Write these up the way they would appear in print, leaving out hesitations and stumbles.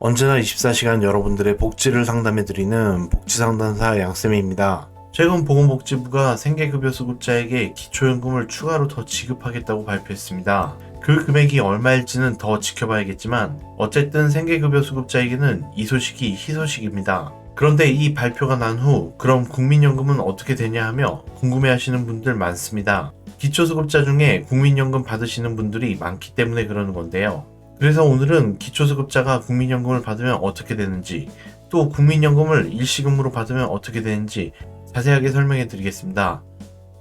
언제나 24시간 여러분들의 복지를 상담해드리는 복지상담사 양쌤입니다. 최근 보건복지부가 생계급여 수급자에게 기초연금을 추가로 더 지급하겠다고 발표했습니다. 그 금액이 얼마일지는 더 지켜봐야겠지만 어쨌든 생계급여 수급자에게는 이 소식이 희소식입니다. 그런데 이 발표가 난 후 그럼 국민연금은 어떻게 되냐 하며 궁금해하시는 분들 많습니다. 기초수급자 중에 국민연금 받으시는 분들이 많기 때문에 그러는 건데요. 그래서 오늘은 기초수급자가 국민연금을 받으면 어떻게 되는지, 또 국민연금을 일시금으로 받으면 어떻게 되는지 자세하게 설명해 드리겠습니다.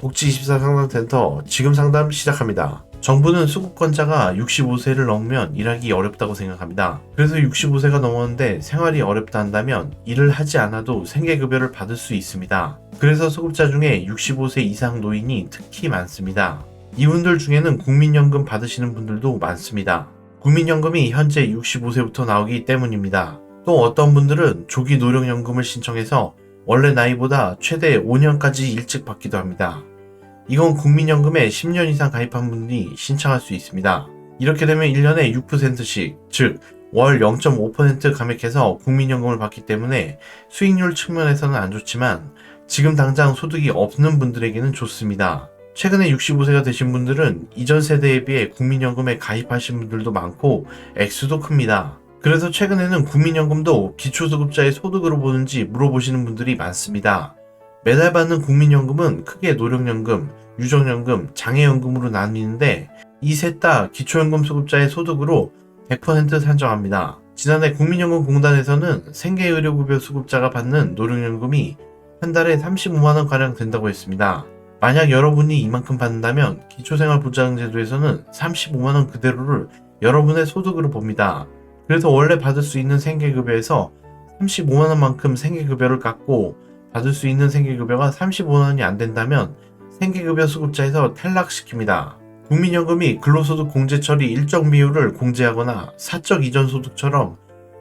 복지24 상담센터 지금 상담 시작합니다. 정부는 수급권자가 65세를 넘으면 일하기 어렵다고 생각합니다. 그래서 65세가 넘었는데 생활이 어렵다 한다면 일을 하지 않아도 생계급여를 받을 수 있습니다. 그래서 수급자 중에 65세 이상 노인이 특히 많습니다. 이분들 중에는 국민연금 받으시는 분들도 많습니다. 국민연금이 현재 65세부터 나오기 때문입니다. 또 어떤 분들은 조기 노령연금을 신청해서 원래 나이보다 최대 5년까지 일찍 받기도 합니다. 이건 국민연금에 10년 이상 가입한 분이 신청할 수 있습니다. 이렇게 되면 1년에 6%씩, 즉 월 0.5% 감액해서 국민연금을 받기 때문에 수익률 측면에서는 안 좋지만 지금 당장 소득이 없는 분들에게는 좋습니다. 최근에 65세가 되신 분들은 이전 세대에 비해 국민연금에 가입하신 분들도 많고 액수도 큽니다. 그래서 최근에는 국민연금도 기초수급자의 소득으로 보는지 물어보시는 분들이 많습니다. 매달 받는 국민연금은 크게 노령연금, 유족연금, 장애연금으로 나뉘는데 이 셋 다 기초연금 수급자의 소득으로 100% 산정합니다. 지난해 국민연금공단에서는 생계의료급여 수급자가 받는 노령연금이 한 달에 35만원가량 된다고 했습니다. 만약 여러분이 이만큼 받는다면 기초생활보장제도에서는 35만원 그대로를 여러분의 소득으로 봅니다. 그래서 원래 받을 수 있는 생계급여에서 35만원만큼 생계급여를 깎고 받을 수 있는 생계급여가 35만원이 안 된다면 생계급여 수급자에서 탈락시킵니다. 국민연금이 근로소득 공제 처리 일정 비율을 공제하거나 사적 이전 소득처럼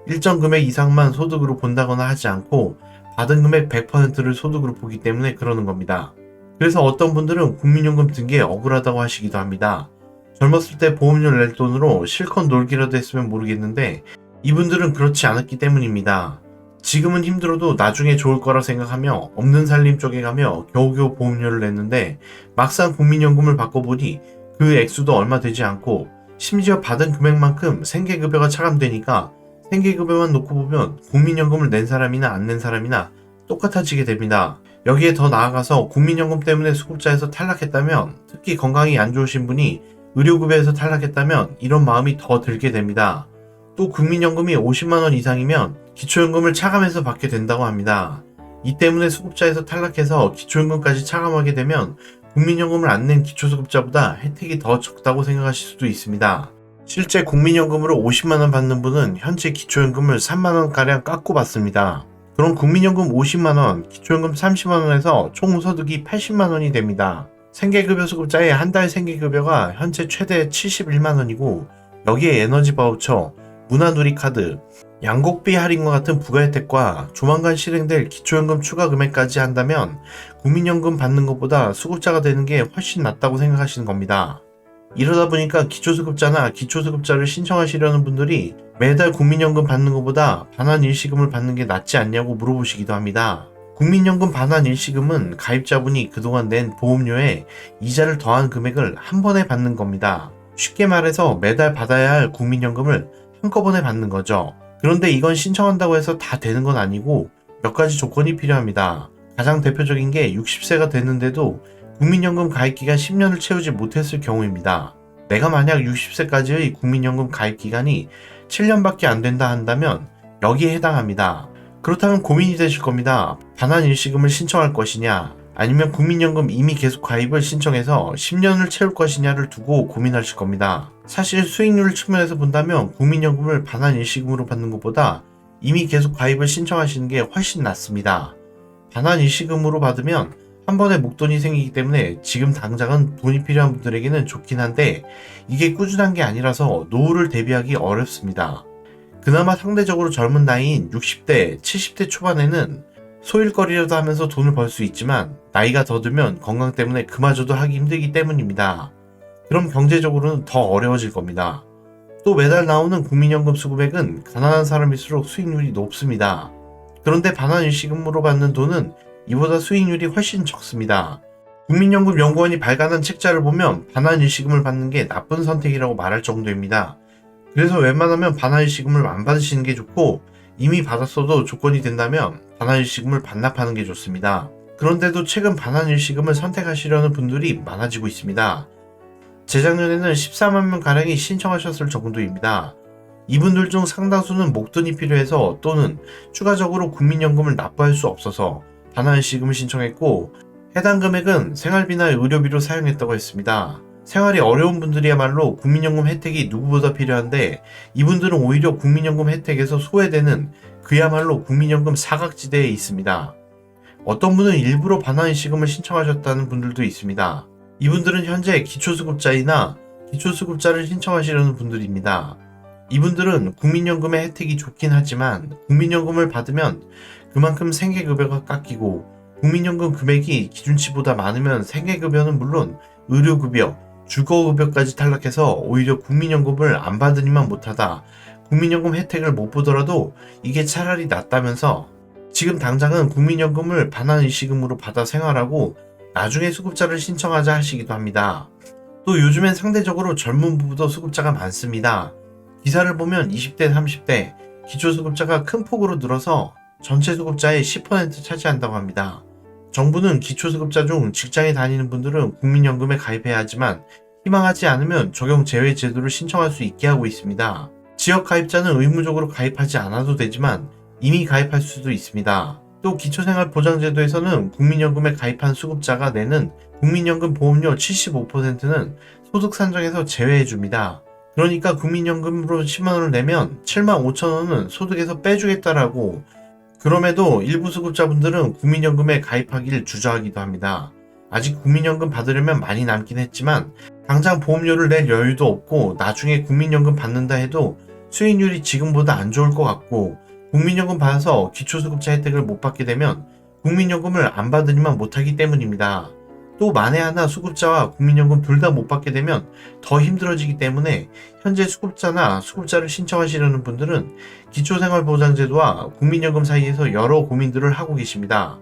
일정 금액 이상만 소득으로 본다거나 하지 않고 받은 금액 100%를 소득으로 보기 때문에 그러는 겁니다. 그래서 어떤 분들은 국민연금 든 게 억울하다고 하시기도 합니다. 젊었을 때 보험료 낼 돈으로 실컷 놀기라도 했으면 모르겠는데 이분들은 그렇지 않았기 때문입니다. 지금은 힘들어도 나중에 좋을 거라 생각하며 없는 살림 쪼개가며 겨우겨우 보험료를 냈는데 막상 국민연금을 바꿔보니 그 액수도 얼마 되지 않고 심지어 받은 금액만큼 생계급여가 차감되니까 생계급여만 놓고 보면 국민연금을 낸 사람이나 안 낸 사람이나 똑같아지게 됩니다. 여기에 더 나아가서 국민연금 때문에 수급자에서 탈락했다면, 특히 건강이 안 좋으신 분이 의료급여에서 탈락했다면 이런 마음이 더 들게 됩니다. 또 국민연금이 50만원 이상이면 기초연금을 차감해서 받게 된다고 합니다. 이 때문에 수급자에서 탈락해서 기초연금까지 차감하게 되면 국민연금을 안 낸 기초수급자보다 혜택이 더 적다고 생각하실 수도 있습니다. 실제 국민연금으로 50만원 받는 분은 현재 기초연금을 3만원가량 깎고 받습니다. 그럼 국민연금 50만원, 기초연금 30만원에서 총 소득이 80만원이 됩니다. 생계급여 수급자의 한 달 생계급여가 현재 최대 71만원이고 여기에 에너지 바우처, 문화누리카드, 양곡비 할인과 같은 부가혜택과 조만간 실행될 기초연금 추가 금액까지 한다면 국민연금 받는 것보다 수급자가 되는 게 훨씬 낫다고 생각하시는 겁니다. 이러다 보니까 기초수급자나 기초수급자를 신청하시려는 분들이 매달 국민연금 받는 것보다 반환 일시금을 받는 게 낫지 않냐고 물어보시기도 합니다. 국민연금 반환 일시금은 가입자분이 그동안 낸 보험료에 이자를 더한 금액을 한 번에 받는 겁니다. 쉽게 말해서 매달 받아야 할 국민연금을 한꺼번에 받는 거죠. 그런데 이건 신청한다고 해서 다 되는 건 아니고 몇 가지 조건이 필요합니다. 가장 대표적인 게 60세가 됐는데도 국민연금 가입기간 10년을 채우지 못했을 경우입니다. 내가 만약 60세까지의 국민연금 가입기간이 7년밖에 안 된다 한다면 여기에 해당합니다. 그렇다면 고민이 되실 겁니다. 반환 일시금을 신청할 것이냐, 아니면 국민연금 이미 계속 가입을 신청해서 10년을 채울 것이냐를 두고 고민하실 겁니다. 사실 수익률 측면에서 본다면 국민연금을 반환 일시금으로 받는 것보다 이미 계속 가입을 신청하시는 게 훨씬 낫습니다. 반환 일시금으로 받으면 한 번에 목돈이 생기기 때문에 지금 당장은 돈이 필요한 분들에게는 좋긴 한데 이게 꾸준한 게 아니라서 노후를 대비하기 어렵습니다. 그나마 상대적으로 젊은 나이인 60대, 70대 초반에는 소일거리라도 하면서 돈을 벌 수 있지만 나이가 더 들면 건강 때문에 그마저도 하기 힘들기 때문입니다. 그럼 경제적으로는 더 어려워질 겁니다. 또 매달 나오는 국민연금 수급액은 가난한 사람일수록 수익률이 높습니다. 그런데 반환일시금으로 받는 돈은 이보다 수익률이 훨씬 적습니다. 국민연금연구원이 발간한 책자를 보면 반환일시금을 받는 게 나쁜 선택이라고 말할 정도입니다. 그래서 웬만하면 반환일시금을 안 받으시는 게 좋고, 이미 받았어도 조건이 된다면 반환일시금을 반납하는 게 좋습니다. 그런데도 최근 반환일시금을 선택하시려는 분들이 많아지고 있습니다. 재작년에는 14만 명가량이 신청하셨을 정도입니다. 이분들 중 상당수는 목돈이 필요해서 또는 추가적으로 국민연금을 납부할 수 없어서 반환일시금을 신청했고, 해당 금액은 생활비나 의료비로 사용했다고 했습니다. 생활이 어려운 분들이야말로 국민연금 혜택이 누구보다 필요한데, 이분들은 오히려 국민연금 혜택에서 소외되는 그야말로 국민연금 사각지대에 있습니다. 어떤 분은 일부러 반환일시금을 신청하셨다는 분들도 있습니다. 이분들은 현재 기초수급자이나 기초수급자를 신청하시려는 분들입니다. 이분들은 국민연금의 혜택이 좋긴 하지만 국민연금을 받으면 그만큼 생계급여가 깎이고, 국민연금 금액이 기준치보다 많으면 생계급여는 물론 의료급여, 주거급여까지 탈락해서 오히려 국민연금을 안 받으니만 못하다 국민연금 혜택을 못 보더라도 이게 차라리 낫다면서 지금 당장은 국민연금을 반환일시금으로 받아 생활하고 나중에 수급자를 신청하자 하시기도 합니다. 또 요즘엔 상대적으로 젊은 부부도 수급자가 많습니다. 기사를 보면 20대, 30대 기초수급자가 큰 폭으로 늘어서 전체 수급자의 10% 차지한다고 합니다. 정부는 기초수급자 중 직장에 다니는 분들은 국민연금에 가입해야 하지만 희망하지 않으면 적용 제외 제도를 신청할 수 있게 하고 있습니다. 지역 가입자는 의무적으로 가입하지 않아도 되지만 이미 가입할 수도 있습니다. 또 기초생활보장제도에서는 국민연금에 가입한 수급자가 내는 국민연금 보험료 75%는 소득 산정에서 제외해줍니다. 그러니까 국민연금으로 10만원을 내면 7만 5천원은 소득에서 빼주겠다라고. 그럼에도 일부 수급자분들은 국민연금에 가입하기를 주저하기도 합니다. 아직 국민연금 받으려면 많이 남긴 했지만 당장 보험료를 낼 여유도 없고, 나중에 국민연금 받는다 해도 수익률이 지금보다 안 좋을 것 같고, 국민연금 받아서 기초수급자 혜택을 못 받게 되면 국민연금을 안 받으니만 못하기 때문입니다. 또 만에 하나 수급자와 국민연금 둘 다 못 받게 되면 더 힘들어지기 때문에 현재 수급자나 수급자를 신청하시려는 분들은 기초생활보장제도와 국민연금 사이에서 여러 고민들을 하고 계십니다.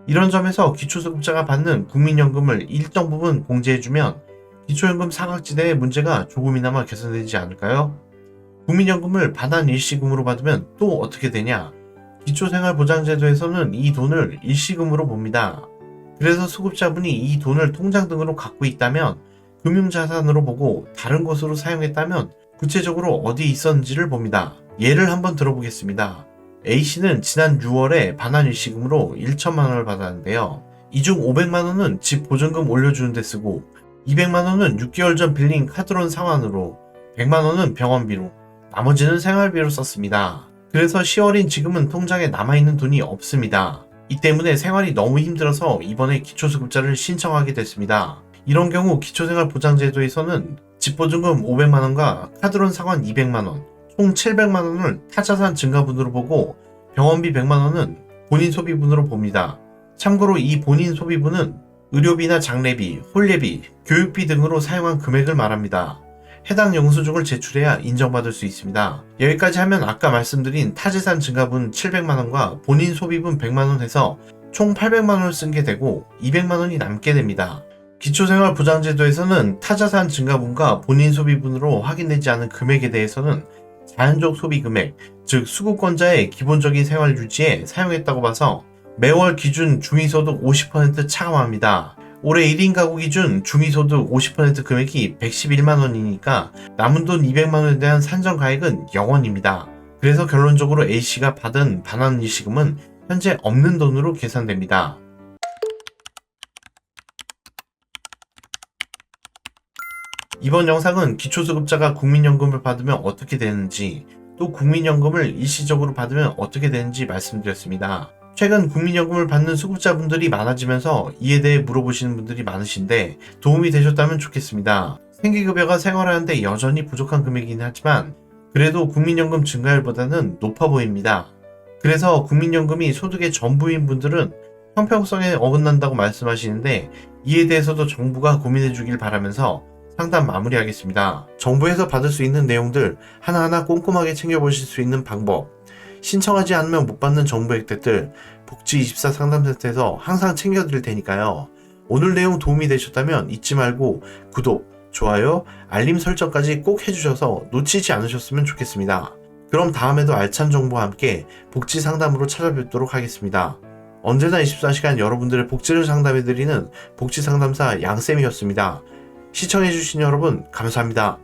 이런 점에서 기초수급자가 받는 국민연금을 일정 부분 공제해주면 기초연금 사각지대의 문제가 조금이나마 개선되지 않을까요? 국민연금을 반환일시금으로 받으면 또 어떻게 되냐? 기초생활보장제도에서는 이 돈을 일시금으로 봅니다. 그래서 수급자분이 이 돈을 통장 등으로 갖고 있다면 금융자산으로 보고, 다른 것으로 사용했다면 구체적으로 어디 있었는지를 봅니다. 예를 한번 들어보겠습니다. A씨는 지난 6월에 반환일시금으로 1천만원을 받았는데요. 이 중 500만원은 집 보증금 올려주는 데 쓰고, 200만원은 6개월 전 빌린 카드론 상환으로, 100만원은 병원비로, 나머지는 생활비로 썼습니다. 그래서 10월인 지금은 통장에 남아있는 돈이 없습니다. 이 때문에 생활이 너무 힘들어서 이번에 기초수급자를 신청하게 됐습니다. 이런 경우 기초생활보장제도에서는 집보증금 500만원과 카드론 상환 200만원, 총 700만원을 타자산 증가분으로 보고 병원비 100만원은 본인 소비분으로 봅니다. 참고로 이 본인 소비분은 의료비나 장례비, 혼례비, 교육비 등으로 사용한 금액을 말합니다. 해당 영수증을 제출해야 인정받을 수 있습니다. 여기까지 하면 아까 말씀드린 타재산 증가분 700만원과 본인 소비분 100만원 해서 총 800만원을 쓴 게 되고 200만원이 남게 됩니다. 기초생활보장제도에서는 타자산 증가분과 본인 소비분으로 확인되지 않은 금액에 대해서는 자연적 소비금액, 즉 수급권자의 기본적인 생활 유지에 사용했다고 봐서 매월 기준 중위소득 50% 차감합니다. 올해 1인 가구 기준 중위소득 50% 금액이 111만원이니까 남은 돈 200만원에 대한 산정가액은 0원입니다. 그래서 결론적으로 A씨가 받은 반환일시금은 현재 없는 돈으로 계산됩니다. 이번 영상은 기초수급자가 국민연금을 받으면 어떻게 되는지, 또 국민연금을 일시적으로 받으면 어떻게 되는지 말씀드렸습니다. 최근 국민연금을 받는 수급자분들이 많아지면서 이에 대해 물어보시는 분들이 많으신데 도움이 되셨다면 좋겠습니다. 생계급여가 생활하는데 여전히 부족한 금액이긴 하지만 그래도 국민연금 증가율보다는 높아 보입니다. 그래서 국민연금이 소득의 전부인 분들은 형평성에 어긋난다고 말씀하시는데 이에 대해서도 정부가 고민해 주길 바라면서 상담 마무리하겠습니다. 정부에서 받을 수 있는 내용들 하나하나 꼼꼼하게 챙겨보실 수 있는 방법, 신청하지 않으면 못 받는 정부 혜택들 복지24 상담센터에서 항상 챙겨드릴 테니까요. 오늘 내용 도움이 되셨다면 잊지 말고 구독, 좋아요, 알림 설정까지 꼭 해주셔서 놓치지 않으셨으면 좋겠습니다. 그럼 다음에도 알찬 정보와 함께 복지 상담으로 찾아뵙도록 하겠습니다. 언제나 24시간 여러분들의 복지를 상담해드리는 복지 상담사 양쌤이었습니다. 시청해주신 여러분 감사합니다.